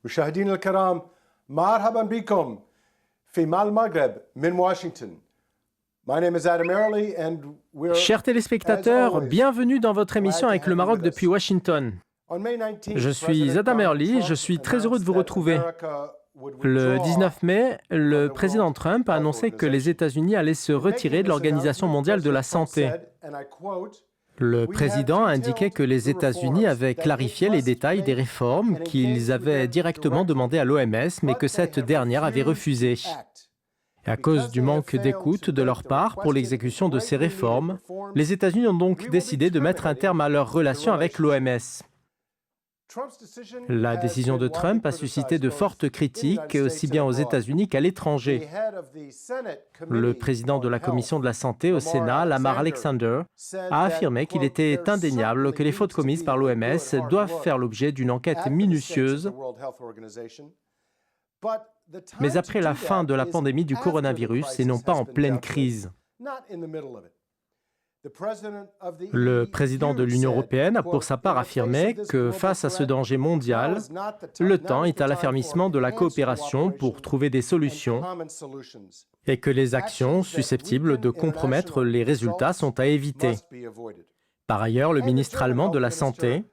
مشاهدينا الكرام مرحبا بكم في مال المغرب من Washington. My name is Adam Early and we're Chers téléspectateurs, bienvenue dans votre émission avec le Maroc depuis Washington. Je suis Adam Early, je suis très heureux de vous retrouver. Le 19 mai, le président Trump a annoncé que les États-Unis allaient se retirer de l'Organisation mondiale de la santé. Le président a indiqué que les États-Unis avaient clarifié les détails des réformes qu'ils avaient directement demandées à l'OMS, mais que cette dernière avait refusé. Et à cause du manque d'écoute de leur part pour l'exécution de ces réformes, les États-Unis ont donc décidé de mettre un terme à leurs relations avec l'OMS. La décision de Trump a suscité de fortes critiques, aussi bien aux États-Unis qu'à l'étranger. Le président de la Commission de la Santé au Sénat, Lamar Alexander, a affirmé qu'il était indéniable que les fautes commises par l'OMS doivent faire l'objet d'une enquête minutieuse. Mais après la fin de la pandémie du coronavirus et non pas en pleine crise. Le président de l'Union européenne a pour sa part affirmé que face à ce danger mondial, le temps est à l'affermissement de la coopération pour trouver des solutions et que les actions susceptibles de compromettre les résultats sont à éviter. Par ailleurs, le ministre allemand de la Santé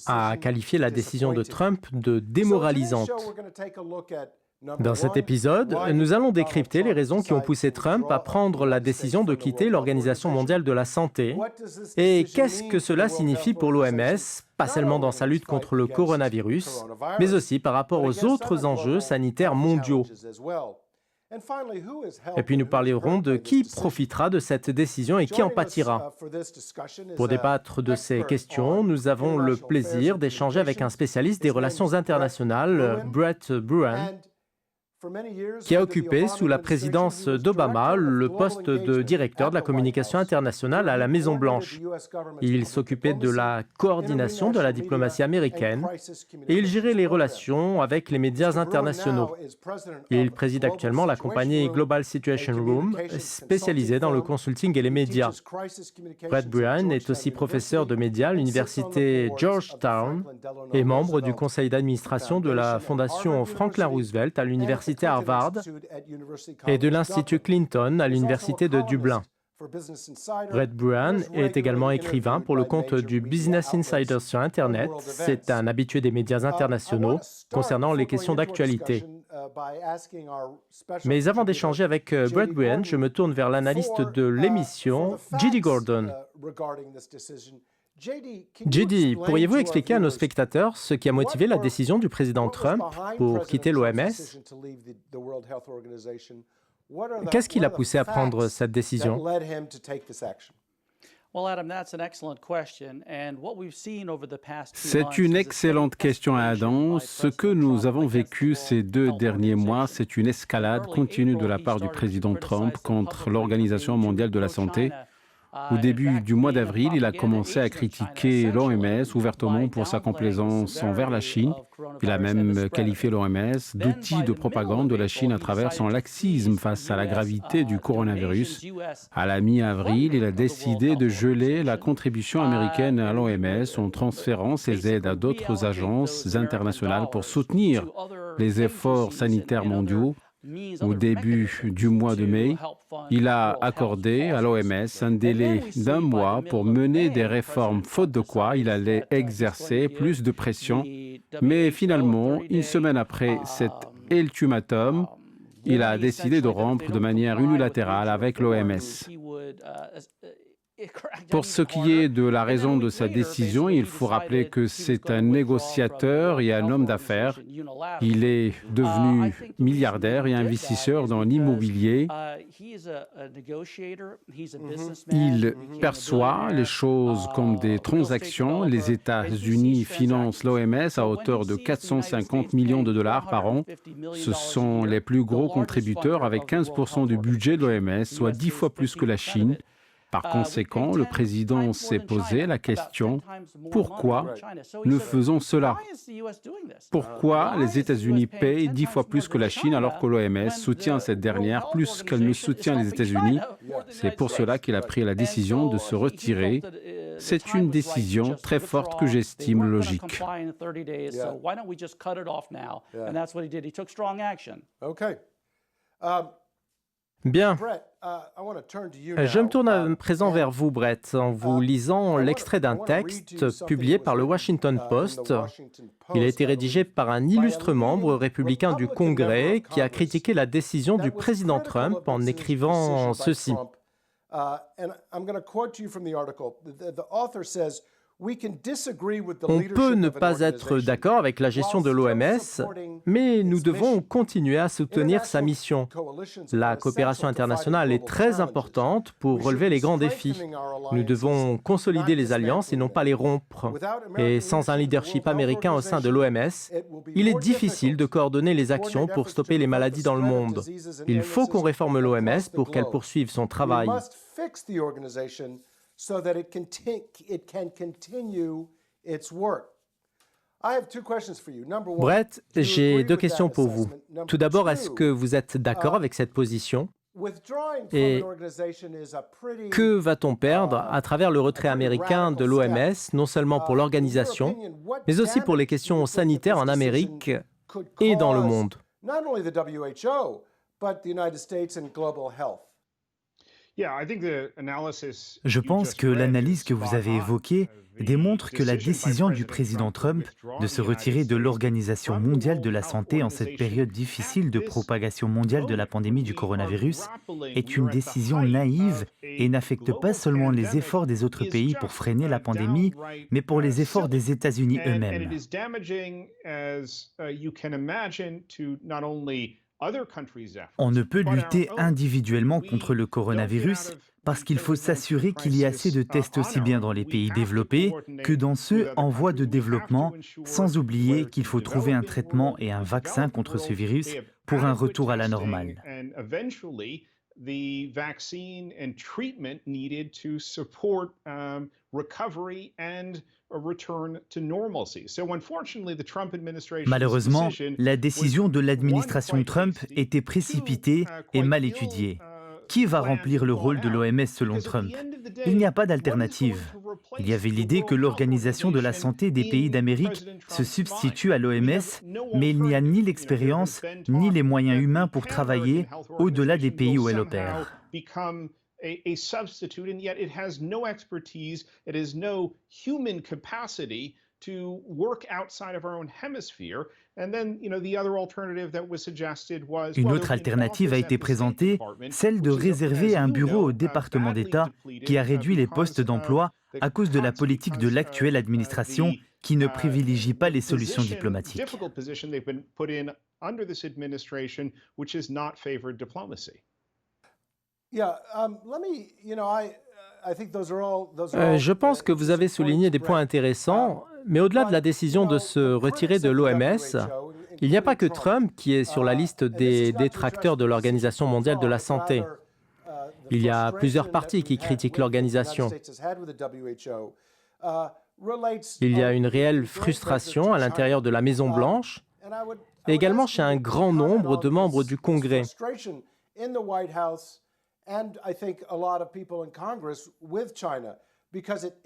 a qualifié la décision de Trump de démoralisante. Dans cet épisode, nous allons décrypter les raisons qui ont poussé Trump à prendre la décision de quitter l'Organisation mondiale de la santé et qu'est-ce que cela signifie pour l'OMS, pas seulement dans sa lutte contre le coronavirus, mais aussi par rapport aux autres enjeux sanitaires mondiaux. Et puis nous parlerons de qui profitera de cette décision et qui en pâtira. Pour débattre de ces questions, nous avons le plaisir d'échanger avec un spécialiste des relations internationales, Brett Bruin, qui a occupé sous la présidence d'Obama le poste de directeur de la communication internationale à la Maison-Blanche. Il s'occupait de la coordination de la diplomatie américaine et il gérait les relations avec les médias internationaux. Il préside actuellement la compagnie Global Situation Room, spécialisée dans le consulting et les médias. Brett Bruin est aussi professeur de médias à l'université Georgetown et membre du conseil d'administration de la Fondation Franklin Roosevelt à l'université Harvard et de l'Institut Clinton à l'Université de Dublin. Brett Bruin est également écrivain pour le compte du Business Insider sur Internet. C'est un habitué des médias internationaux concernant les questions d'actualité. Mais avant d'échanger avec Brett Bruin, je me tourne vers l'analyste de l'émission, J.D. Gordon. J.D., pourriez-vous expliquer à nos spectateurs ce qui a motivé la décision du président Trump pour quitter l'OMS? Qu'est-ce qui l'a poussé à prendre cette décision? C'est une excellente question, Adam. Ce que nous avons vécu ces 2 derniers mois, c'est une escalade continue de la part du président Trump contre l'Organisation mondiale de la santé. Au début du mois d'avril, il a commencé à critiquer l'OMS ouvertement pour sa complaisance envers la Chine. Il a même qualifié l'OMS d'outil de propagande de la Chine à travers son laxisme face à la gravité du coronavirus. À la mi-avril, il a décidé de geler la contribution américaine à l'OMS en transférant ses aides à d'autres agences internationales pour soutenir les efforts sanitaires mondiaux. Au début du mois de mai, il a accordé à l'OMS un délai d'1 mois pour mener des réformes, faute de quoi il allait exercer plus de pression. Mais finalement, une semaine après cet ultimatum, il a décidé de rompre de manière unilatérale avec l'OMS. Pour ce qui est de la raison de sa décision, il faut rappeler que c'est un négociateur et un homme d'affaires. Il est devenu milliardaire et investisseur dans l'immobilier. Il perçoit les choses comme des transactions. Les États-Unis financent l'OMS à hauteur de 450 millions de dollars par an. Ce sont les plus gros contributeurs avec 15% du budget de l'OMS, soit 10 fois plus que la Chine. Par conséquent, le président s'est posé la question, pourquoi nous faisons cela? Pourquoi les États-Unis payent 10 fois plus que la Chine alors que l'OMS soutient cette dernière plus qu'elle ne soutient les États-Unis? C'est pour cela qu'il a pris la décision de se retirer. C'est une décision très forte que j'estime logique. Okay. Bien. Brett, I want to turn to you Je me now. tourne à présent vers vous, Brett, en vous lisant l'extrait d'un texte publié par le Washington Post. Il a été rédigé par un illustre membre républicain du Congrès qui a critiqué la décision du président Trump en écrivant ceci. On peut ne pas être d'accord avec la gestion de l'OMS, mais nous devons continuer à soutenir sa mission. La coopération internationale est très importante pour relever les grands défis. Nous devons consolider les alliances et non pas les rompre. Et sans un leadership américain au sein de l'OMS, il est difficile de coordonner les actions pour stopper les maladies dans le monde. Il faut qu'on réforme l'OMS pour qu'elle poursuive son travail. So that it can continue its work. I have two questions for you. Number one, Brett, do you j'ai agree deux with questions that pour vous. assessment? Number Tout d'abord, est-ce two, que vous êtes d'accord avec cette position? withdrawing Et from an organization is a pretty que va-t-on perdre à travers le retrait américain de l'OMS, non seulement pour l'organisation, mais aussi pour les questions sanitaires en Amérique et dans le monde? Not only the WHO, but the United States and global health. Je pense que l'analyse que vous avez évoquée démontre que la décision du président Trump de se retirer de l'Organisation mondiale de la santé en cette période difficile de propagation mondiale de la pandémie du coronavirus est une décision naïve et n'affecte pas seulement les efforts des autres pays pour freiner la pandémie, mais pour les efforts des États-Unis eux-mêmes. On ne peut lutter individuellement contre le coronavirus parce qu'il faut s'assurer qu'il y ait assez de tests aussi bien dans les pays développés que dans ceux en voie de développement, sans oublier qu'il faut trouver un traitement et un vaccin contre ce virus pour un retour à la normale. Malheureusement, la décision de l'administration Trump était précipitée et mal étudiée. Qui va remplir le rôle de l'OMS selon Trump? Il n'y a pas d'alternative. Il y avait l'idée que l'Organisation de la santé des pays d'Amérique se substitue à l'OMS, mais il n'y a ni l'expérience ni les moyens humains pour travailler au-delà des pays où elle opère. A substitute, and yet it has no expertise, it has no human capacity to work outside of our own hemisphere. And then, the other alternative that was suggested was Une autre alternative a été présentée, celle de réserver un bureau au département d'État qui a réduit les postes d'emploi à cause de la politique de l'actuelle administration qui ne privilégie pas les solutions diplomatiques. Je pense que vous avez souligné des points intéressants, mais au-delà de la décision de se retirer de l'OMS, il n'y a pas que Trump qui est sur la liste des détracteurs de l'Organisation mondiale de la santé. Il y a plusieurs partis qui critiquent l'organisation. Il y a une réelle frustration à l'intérieur de la Maison-Blanche, et également chez un grand nombre de membres du Congrès.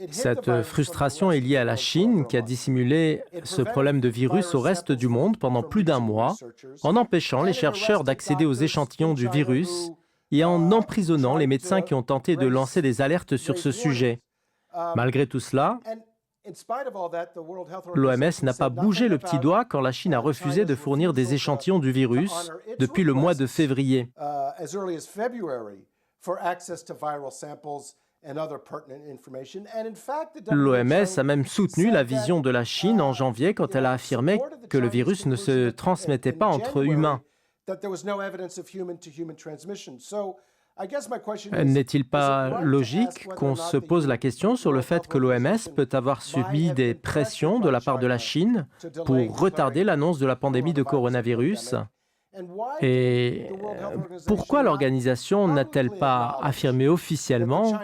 Cette frustration est liée à la Chine qui a dissimulé ce problème de virus au reste du monde pendant plus d'un mois en empêchant les chercheurs d'accéder aux échantillons du virus et en emprisonnant les médecins qui ont tenté de lancer des alertes sur ce sujet. Malgré tout cela, l'OMS n'a pas bougé le petit doigt quand la Chine a refusé de fournir des échantillons du virus depuis le mois de février. L'OMS a même soutenu la vision de la Chine en janvier quand elle a affirmé que le virus ne se transmettait pas entre humains. N'est-il pas logique qu'on se pose la question sur le fait que l'OMS peut avoir subi des pressions de la part de la Chine pour retarder l'annonce de la pandémie de coronavirus Et pourquoi l'organisation n'a-t-elle pas affirmé officiellement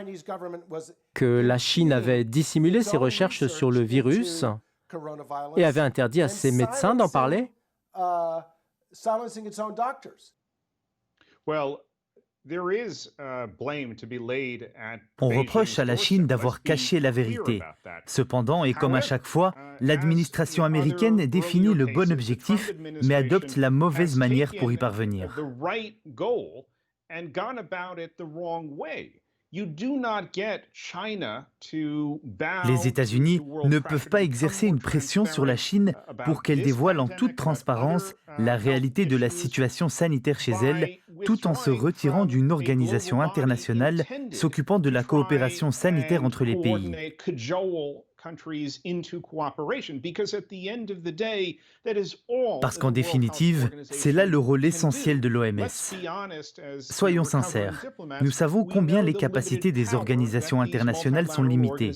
que la Chine avait dissimulé ses recherches sur le virus et avait interdit à ses médecins d'en parler? On reproche à la Chine d'avoir caché la vérité. Cependant, et comme à chaque fois, l'administration américaine définit le bon objectif, mais adopte la mauvaise manière pour y parvenir. Les États-Unis ne peuvent pas exercer une pression sur la Chine pour qu'elle dévoile en toute transparence la réalité de la situation sanitaire chez elle, tout en se retirant d'une organisation internationale s'occupant de la coopération sanitaire entre les pays. Parce qu'en définitive, c'est là le rôle essentiel de l'OMS. Soyons sincères, nous savons combien les capacités des organisations internationales sont limitées.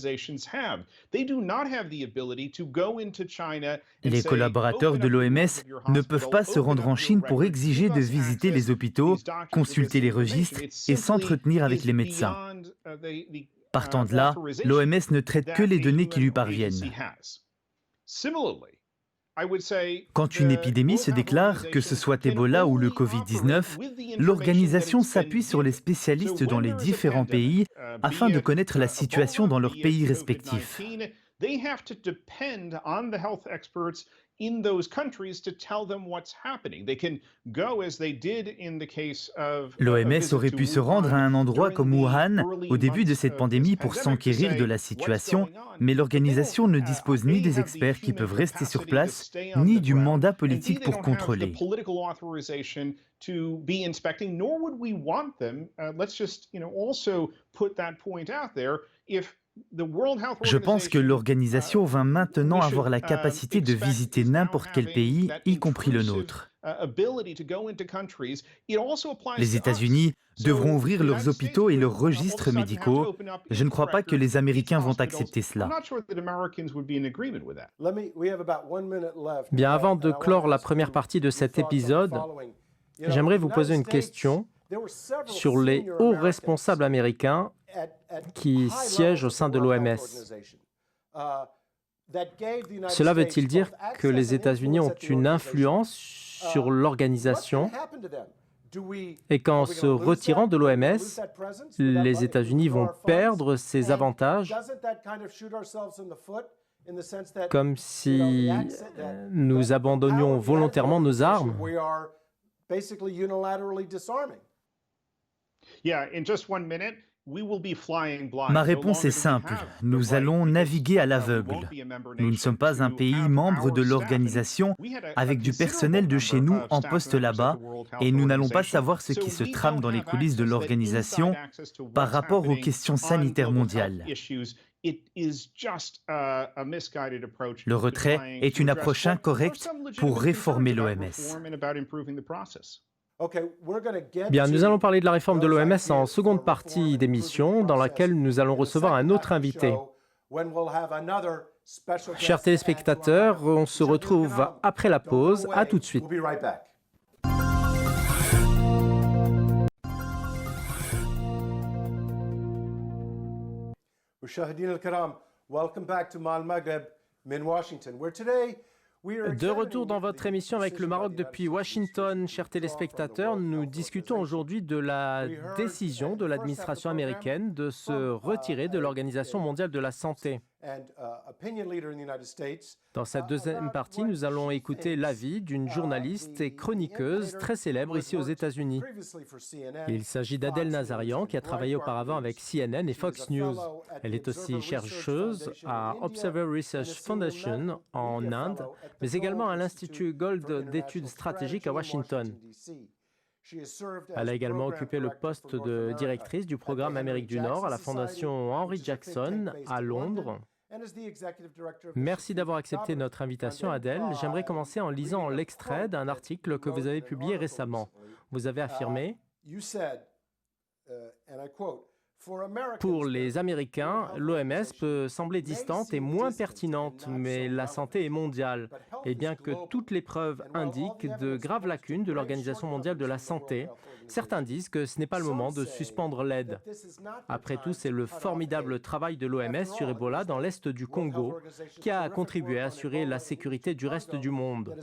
Les collaborateurs de l'OMS ne peuvent pas se rendre en Chine pour exiger de visiter les hôpitaux, consulter les registres et s'entretenir avec les médecins. Partant de là, l'OMS ne traite que les données qui lui parviennent. Quand une épidémie se déclare, que ce soit Ebola ou le Covid-19, l'organisation s'appuie sur les spécialistes dans les différents pays afin de connaître la situation dans leurs pays respectifs. L'OMS aurait pu se rendre à un endroit comme Wuhan au début de cette pandémie pour s'enquérir de la situation, mais l'organisation ne dispose ni des experts qui peuvent rester sur place, ni du mandat politique pour contrôler. Je pense que l'organisation va maintenant avoir la capacité de visiter n'importe quel pays, y compris le nôtre. Les États-Unis devront ouvrir leurs hôpitaux et leurs registres médicaux. Je ne crois pas que les Américains vont accepter cela. Bien, avant de clore la première partie de cet épisode, j'aimerais vous poser une question sur les hauts responsables américains qui siègent au sein de l'OMS. Cela veut-il dire que les États-Unis ont une influence sur l'organisation et qu'en se retirant de l'OMS, les États-Unis vont perdre ces avantages, comme si nous abandonnions volontairement nos armes? Ma réponse est simple. Nous allons naviguer à l'aveugle. Nous ne sommes pas un pays membre de l'organisation avec du personnel de chez nous en poste là-bas et nous n'allons pas savoir ce qui se trame dans les coulisses de l'organisation par rapport aux questions sanitaires mondiales. Le retrait est une approche incorrecte pour réformer l'OMS. Bien, nous allons parler de la réforme de l'OMS en seconde partie d'émission, dans laquelle nous allons recevoir un autre invité. Chers téléspectateurs, on se retrouve après la pause. À tout de suite. مشاهدينا الكرام, welcome back to Mal Maghreb in Washington, where today De retour dans votre émission avec le Maroc depuis Washington, chers téléspectateurs, nous discutons aujourd'hui de la décision de l'administration américaine de se retirer de l'Organisation mondiale de la santé. Dans cette deuxième partie, nous allons écouter l'avis d'une journaliste et chroniqueuse très célèbre ici aux États-Unis. Il s'agit d'Adèle Nazarian, qui a travaillé auparavant avec CNN et Fox News. Elle est aussi chercheuse à Observer Research Foundation en Inde, mais également à l'Institut Gold d'études stratégiques à Washington. Elle a également occupé le poste de directrice du programme Amérique du Nord à la Fondation Henry Jackson à Londres. Merci d'avoir accepté notre invitation, Adèle. J'aimerais commencer en lisant l'extrait d'un article que vous avez publié récemment. Vous avez affirmé Pour les Américains, l'OMS peut sembler distante et moins pertinente, mais la santé est mondiale. Et bien que toutes les preuves indiquent de graves lacunes de l'Organisation mondiale de la santé, certains disent que ce n'est pas le moment de suspendre l'aide. Après tout, c'est le formidable travail de l'OMS sur Ebola dans l'est du Congo qui a contribué à assurer la sécurité du reste du monde.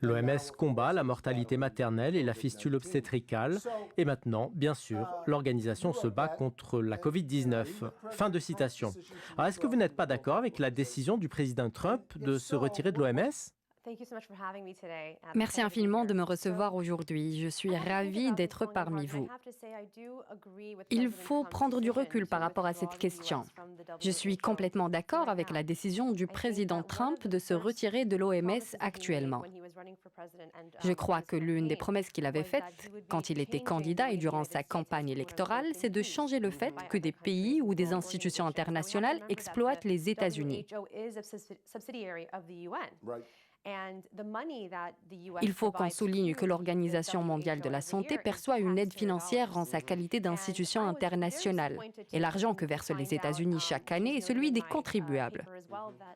L'OMS combat la mortalité maternelle et la fistule obstétricale. Et maintenant, bien sûr, l'organisation se bat contre la Covid-19. Fin de citation. Alors, est-ce que vous n'êtes pas d'accord avec la décision du président Trump de se retirer de l'OMS ? Merci infiniment de me recevoir aujourd'hui. Je suis ravie d'être parmi vous. Il faut prendre du recul par rapport à cette question. Je suis complètement d'accord avec la décision du président Trump de se retirer de l'OMS actuellement. Je crois que l'une des promesses qu'il avait faites quand il était candidat et durant sa campagne électorale, c'est de changer le fait que des pays ou des institutions internationales exploitent les États-Unis. Il faut qu'on souligne que l'Organisation mondiale de la santé perçoit une aide financière en sa qualité d'institution internationale. Et l'argent que versent les États-Unis chaque année est celui des contribuables.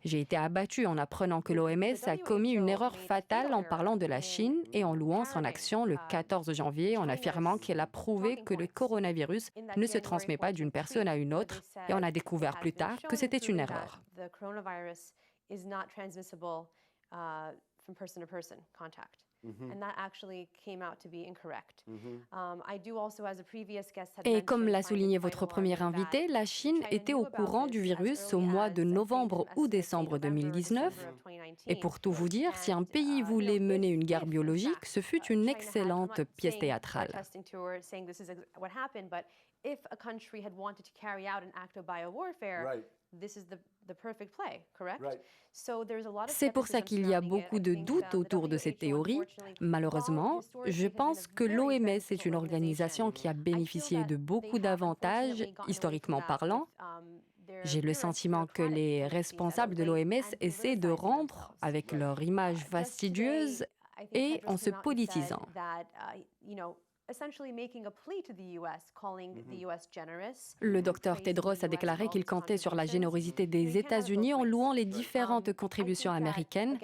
J'ai été abattue en apprenant que l'OMS a commis une erreur fatale en parlant de la Chine et en louant son action le 14 janvier en affirmant qu'elle a prouvé que le coronavirus ne se transmet pas d'une personne à une autre. Et on a découvert plus tard que c'était une erreur. From person-to-person contact. And that actually came out to be incorrect. Et comme l'a souligné votre premier invité, la Chine était au courant du virus au mois de novembre ou décembre 2019. Et pour tout vous dire, si un pays voulait mener une guerre biologique, ce fut une excellente pièce théâtrale. C'est pour ça qu'il y a beaucoup de doutes autour de cette théorie. Malheureusement, je pense que l'OMS est une organisation qui a bénéficié de beaucoup d'avantages, historiquement parlant. J'ai le sentiment que les responsables de l'OMS essaient de rompre avec leur image fastidieuse et en se politisant. Le docteur Tedros a déclaré qu'il comptait sur la générosité des États-Unis en louant les différentes contributions américaines.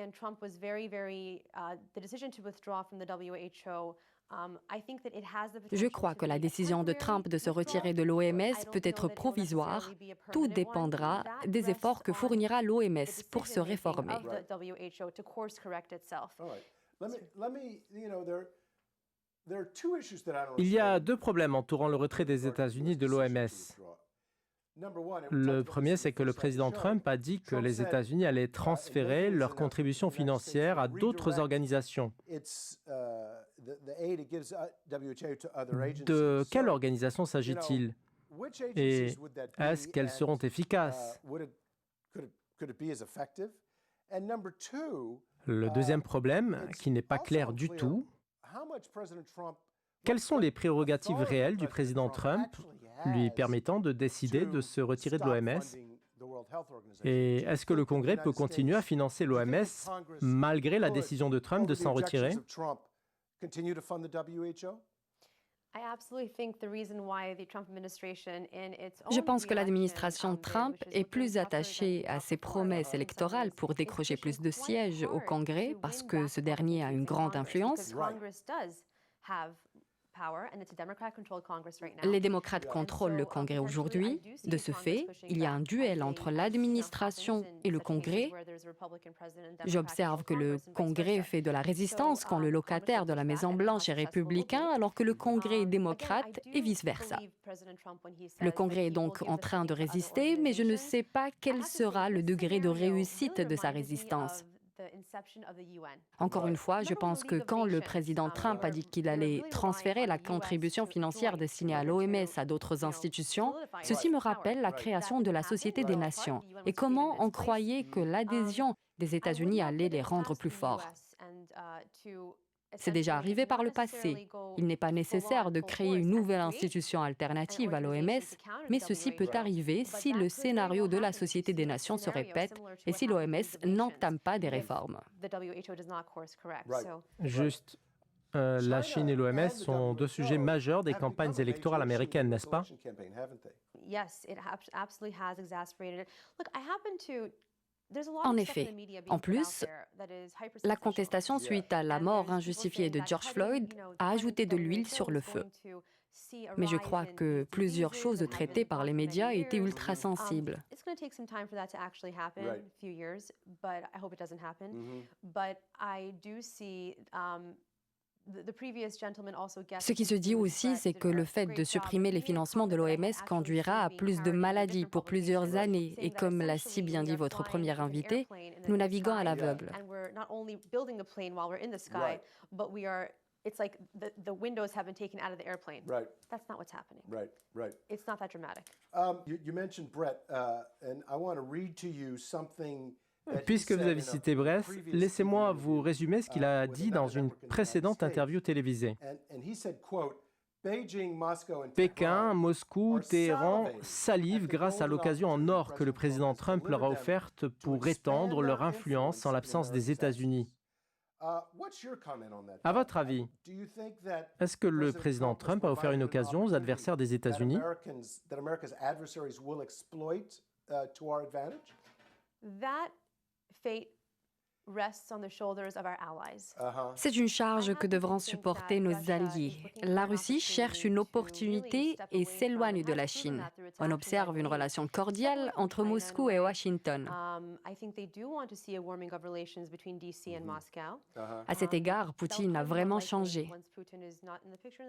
Je crois que la décision de Trump de se retirer de l'OMS peut être provisoire. Tout dépendra des efforts que fournira l'OMS pour se réformer. Il y a deux problèmes entourant le retrait des États-Unis de l'OMS. Le premier, c'est que le président Trump a dit que les États-Unis allaient transférer leurs contributions financières à d'autres organisations. De quelle organisation s'agit-il? Et est-ce qu'elles seront efficaces? Le deuxième problème, qui n'est pas clair du tout, quelles sont les prérogatives réelles du président Trump lui permettant de décider de se retirer de l'OMS? Et est-ce que le Congrès peut continuer à financer l'OMS malgré la décision de Trump de s'en retirer? Je pense que l'administration Trump est plus attachée à ses promesses électorales pour décrocher plus de sièges au Congrès parce que ce dernier a une grande influence. Les démocrates contrôlent le Congrès aujourd'hui. De ce fait, il y a un duel entre l'administration et le Congrès. J'observe que le Congrès fait de la résistance quand le locataire de la Maison-Blanche est républicain, alors que le Congrès est démocrate et vice-versa. Le Congrès est donc en train de résister, mais je ne sais pas quel sera le degré de réussite de sa résistance. Encore une fois, je pense que quand le président Trump a dit qu'il allait transférer la contribution financière destinée à l'OMS à d'autres institutions, ceci me rappelle la création de la Société des Nations et comment on croyait que l'adhésion des États-Unis allait les rendre plus forts. C'est déjà arrivé par le passé. Il n'est pas nécessaire de créer une nouvelle institution alternative à l'OMS, mais ceci peut arriver si le scénario de la Société des Nations se répète et si l'OMS n'entame pas des réformes. Juste La Chine et l'OMS sont deux sujets majeurs des campagnes électorales américaines, n'est-ce pas? En effet. En plus, la contestation suite à la mort injustifiée de George Floyd a ajouté de l'huile sur le feu. Mais je crois que plusieurs choses traitées par les médias étaient ultra sensibles. Ce qui se dit aussi, c'est que le fait de supprimer les financements de l'OMS conduira à plus de maladies pour plusieurs années. Et comme l'a si bien dit votre première invitée, nous naviguons à l'aveugle. It's like the windows have been taken out of the airplane. Right. That's not what's happening. Right. It's not that dramatic. You mentioned Brett, and I want to read to you something. Puisque vous avez cité Brett, laissez-moi vous résumer ce qu'il a dit dans une précédente interview télévisée. Pékin, Moscou, Téhéran salivent grâce à l'occasion en or que le président Trump leur a offerte pour étendre leur influence en l'absence des États-Unis. À votre avis, est-ce que le président Trump a offert une occasion aux adversaires des États-Unis? That fate rests on the shoulders of our allies. C'est une charge que devront supporter nos alliés. La Russie cherche une opportunité et s'éloigne de la Chine. On observe une relation cordiale entre Moscou et Washington. À cet égard, Poutine a vraiment changé.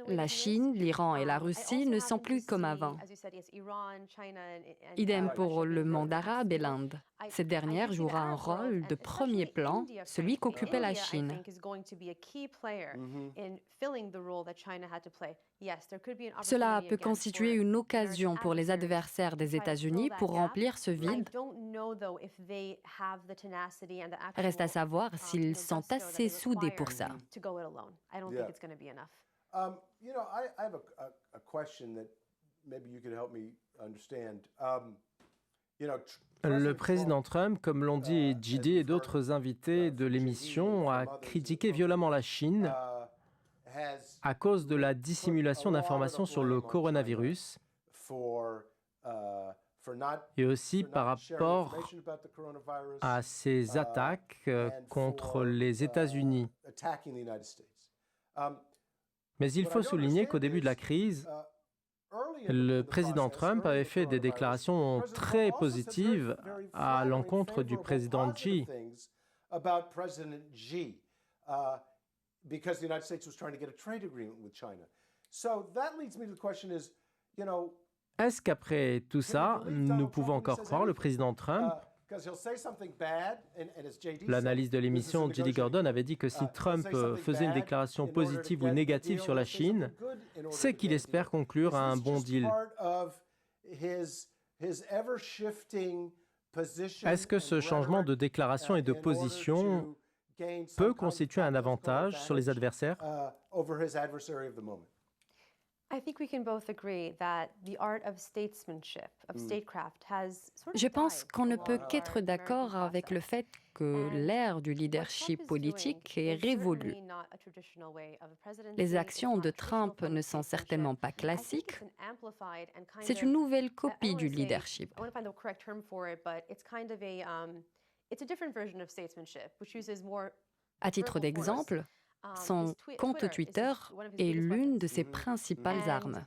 La Chine, l'Iran et la Russie ne sont plus comme avant. Idem pour le monde arabe et l'Inde. Cette dernière jouera un rôle de premier plan, celui qu'occupait la Chine. Cela peut constituer une occasion pour les adversaires des États-Unis pour remplir ce vide. Reste à savoir s'ils sont assez soudés pour ça. You know, I have a question that maybe you could help me understand. Le président Trump, comme l'ont dit JD et d'autres invités de l'émission, a critiqué violemment la Chine à cause de la dissimulation d'informations sur le coronavirus et aussi par rapport à ses attaques contre les États-Unis. Mais il faut souligner qu'au début de la crise, le président Trump avait fait des déclarations très positives à l'encontre du président Xi. Est-ce qu'après tout ça, nous pouvons encore croire le président Trump? L'analyse de l'émission J.D. Gordon avait dit que si Trump faisait une déclaration positive ou négative sur la Chine, c'est qu'il espère conclure un bon deal. Est-ce que ce changement de déclaration et de position peut constituer un avantage sur les adversaires? Je pense qu'on ne peut qu'être d'accord avec le fait que l'ère du leadership politique est révolue. Les actions de Trump ne sont certainement pas classiques. C'est une nouvelle copie du leadership. À titre d'exemple, son compte Twitter est l'une de ses principales armes.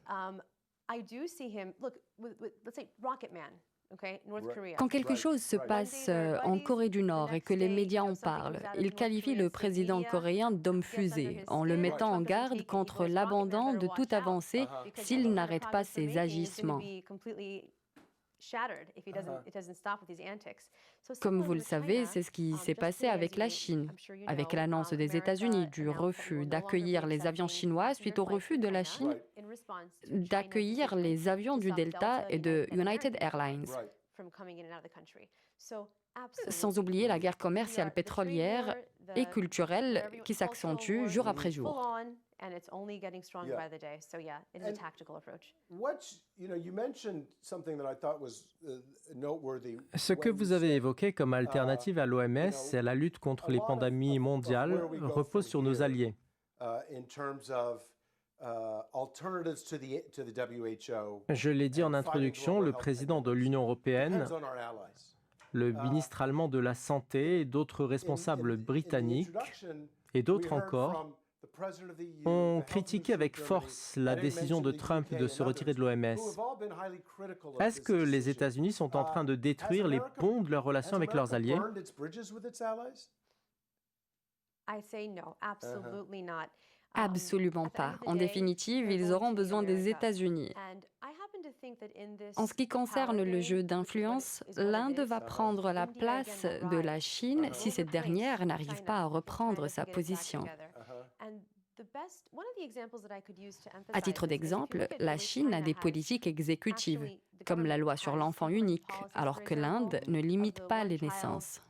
Quand quelque chose se passe en Corée du Nord et que les médias en parlent, ils qualifient le président coréen d'homme fusée, en le mettant en garde contre l'abandon de toute avancée s'il n'arrête pas ses agissements. Comme vous le savez, c'est ce qui s'est passé avec la Chine, avec l'annonce des États-Unis du refus d'accueillir les avions chinois suite au refus de la Chine d'accueillir les avions du Delta et de United Airlines. Sans oublier la guerre commerciale pétrolière et culturelle qui s'accentue jour après jour. And it's only getting stronger by the day. So yeah, it is a tactical approach. You mentioned something that I thought was noteworthy. Ce que vous avez évoqué comme alternative à l'OMS et à la lutte contre les pandémies mondiales repose sur nos alliés. in terms of alternatives to the WHO. Je l'ai dit en introduction, le président de l'Union européenne, Depends on our allies. le ministre allemand de la Santé et d'autres responsables britanniques et d'autres encore ont critiqué avec force la décision de Trump de se retirer de l'OMS. Est-ce que les États-Unis sont en train de détruire les ponts de leurs relations avec leurs alliés? Absolument pas. En définitive, ils auront besoin des États-Unis. En ce qui concerne le jeu d'influence, l'Inde va prendre la place de la Chine si cette dernière n'arrive pas à reprendre sa position. À titre d'exemple, la Chine a des politiques exécutives, comme la loi sur l'enfant unique, alors que l'Inde ne limite pas les naissances.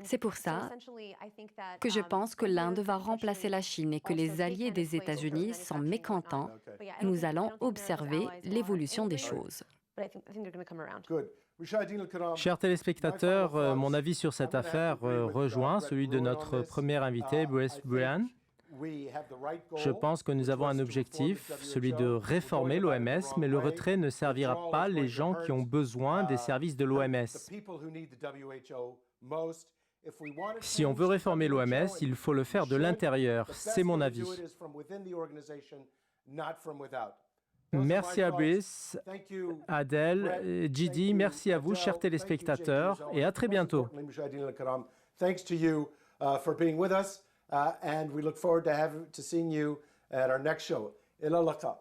C'est pour ça que je pense que l'Inde va remplacer la Chine et que les alliés des États-Unis sont mécontents. Nous allons observer l'évolution des choses. Chers téléspectateurs, mon avis sur cette affaire rejoint celui de notre premier invité, Bruce Bryan. Je pense que nous avons un objectif, celui de réformer l'OMS, mais le retrait ne servira pas les gens qui ont besoin des services de l'OMS. Si on veut réformer l'OMS, il faut le faire de l'intérieur. C'est mon avis. Merci à Brice, Adèle, Gidi, merci à vous, chers téléspectateurs, et à très bientôt. Thanks to you for being with us, and we look forward to seeing you at our next show. Ila laqa.